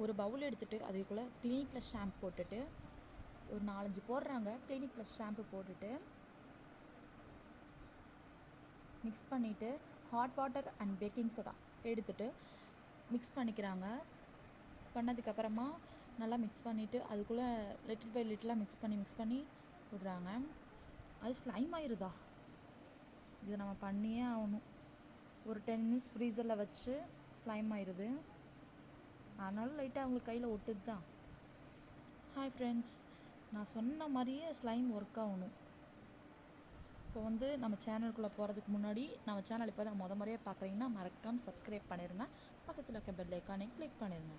ஒரு பவுல் எடுத்துகிட்டு அதுக்குள்ளே கிளினிக் ப்ளஸ் ஷாம்பு போட்டுட்டு ஒரு 4-5 போடுறாங்க. கிளினிக் ப்ளஸ் ஷாம்பு போட்டுட்டு மிக்ஸ் பண்ணிவிட்டு hot water and baking soda எடுத்துகிட்டு மிக்ஸ் பண்ணிக்கிறாங்க. பண்ணதுக்கப்புறமா நல்லா மிக்ஸ் பண்ணிவிட்டு அதுக்குள்ளே லிட்டில் பை லிட்டிலாக மிக்ஸ் பண்ணி விடுறாங்க. அது ஸ்லைம் ஆயிடுதா? இதை நம்ம பண்ணியே ஆகணும். ஒரு 10 மினிட்ஸ் ஃப்ரீசரில் வச்சு ஸ்லைம் ஆயிடுது. ஆனாலும் லைட்டாக அவங்களுக்கு கையில் ஒட்டுது தான். ஹாய் ஃப்ரெண்ட்ஸ், நான் சொன்ன மாதிரியே ஸ்லைம் ஒர்க் ஆகணும். இப்போ நம்ம சேனலுக்குள்ளே போகிறதுக்கு முன்னாடி நம்ம சேனல் இப்போ தான் முறையாக பார்க்குறீங்கன்னா மறக்காமல் சப்ஸ்கிரைப் பண்ணிடுங்க. பக்கத்தில் இருக்க பெல் ஐக்கானை கிளிக் பண்ணிடுங்க.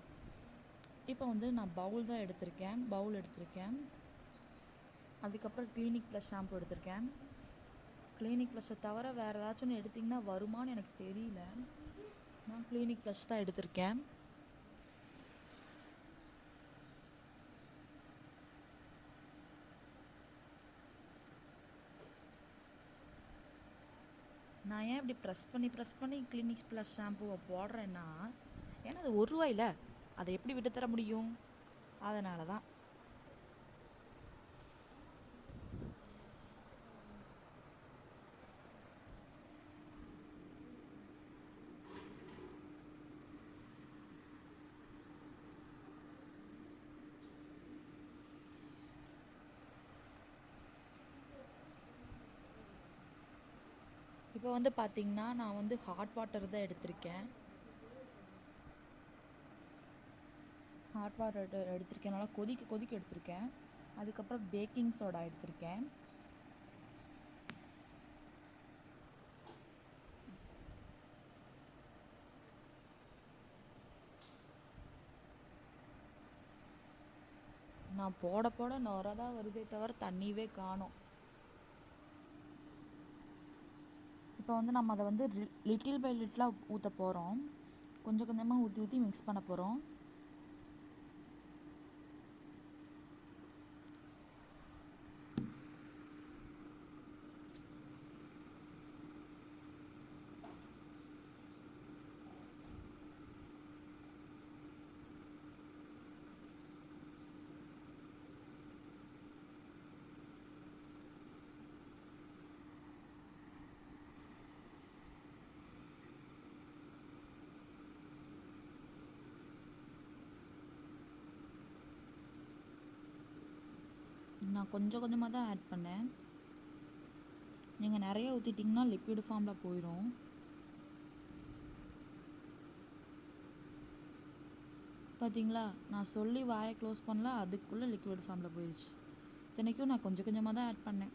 இப்போ நான் பவுல் எடுத்திருக்கேன். அதுக்கப்புறம் கிளினிக் ப்ளஸ் ஷாம்பு எடுத்திருக்கேன். கிளினிக் ப்ளஸ்ஸை தவிர வேறு ஏதாச்சும் ஒன்று எடுத்திங்கன்னா வருமானு எனக்கு தெரியல. நான் கிளினிக் ப்ளஸ் தான் எடுத்திருக்கேன். நான் ஏன் இப்படி ப்ரெஸ் பண்ணி கிளினிக் ப்ளஸ் ஷாம்புவை போடுறேன்னா, ஏன்னா அது ₹1 அதை எப்படி விட்டு தர முடியும்? அதனால தான். இப்போ பார்த்தீங்கன்னா நான் ஹாட் வாட்டர் தான் எடுத்திருக்கேன். ஹாட் வாட்டர் எடுத்திருக்கேன், நல்லா கொதிக்க எடுத்திருக்கேன். அதுக்கப்புறம் பேக்கிங் சோடா எடுத்திருக்கேன். நான் போட நுரை தான் வருதே தவிர தண்ணியவே காணோம். இப்போ நம்ம அதை லிட்டில் பை லிட்டிலாக ஊற்ற போகிறோம். கொஞ்சம் கொஞ்சமாக ஊற்றி மிக்ஸ் பண்ண போகிறோம். நான் கொஞ்சம் கொஞ்சமாக தான் ஆட் பண்ணேன். நீங்கள் நிறைய ஊற்றிட்டிங்கன்னா லிக்விட் ஃபார்மில் போயிடும். பார்த்தீங்களா, நான் சொல்லி வாயை க்ளோஸ் பண்ணல, அதுக்குள்ளே லிக்விட் ஃபார்மில் போயிடுச்சு. இத்தனைக்கும் நான் கொஞ்சம் கொஞ்சமாக தான் ஆட் பண்ணேன்.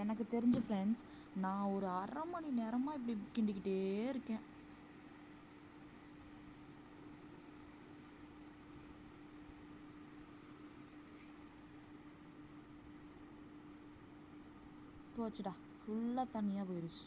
எனக்கு தெரிஞ்ச ஃப்ரெண்ட்ஸ், நான் ஒரு 1/2 மணி நேரமாக இப்படி கிண்டிக்கிட்டே இருக்கேன். போச்சுடா, ஃபுல்லாக தண்ணியாக போயிடுச்சு.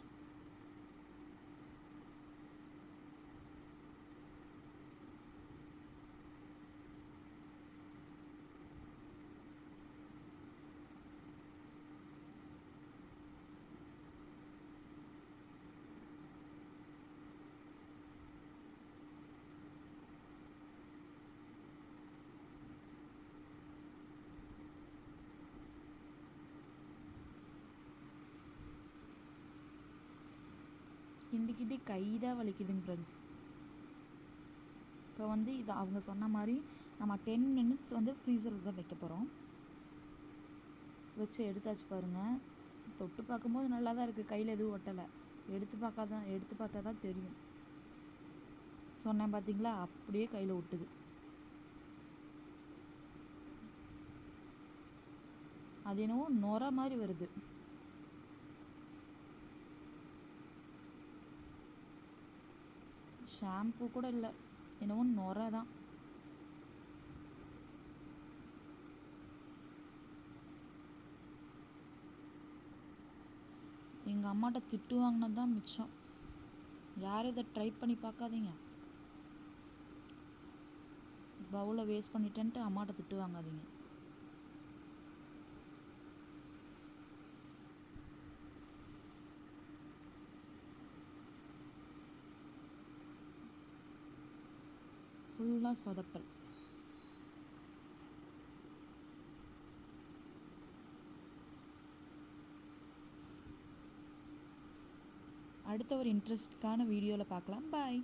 கிண்டி கை தான் வலிக்குதுங்க ஃப்ரெண்ட்ஸ். இப்போ இது அவங்க சொன்ன மாதிரி நம்ம 10 மினிட்ஸ் ஃப்ரீசரில் தான் வைக்க போகிறோம். வச்சு எடுத்தாச்சு பாருங்கள். தொட்டு பார்க்கும்போது நல்லா தான் இருக்குது, கையில் எதுவும் ஒட்டலை. எடுத்து பார்த்தா தான் தெரியும். சொன்னேன் பார்த்தீங்களா, அப்படியே கையில் ஒட்டுது. அது என்னவோ நுரை மாதிரி வருது. ஷாம்பு கூட இல்லை, என்னவோ நுரை தான். எங்கள் அம்மாட்ட திட்டு வாங்கினது தான் மிச்சம். யாரும் இதை ட்ரை பண்ணி பார்க்காதீங்க. பவுலை வேஸ்ட் பண்ணிட்டேன்ட்டு அம்மாட்ட திட்டு வாங்காதீங்க. ஃபுல்லாக சொதப்பல். அடுத்த ஒரு இன்ட்ரெஸ்டிங்கான வீடியோவில் பார்க்கலாம். பாய்.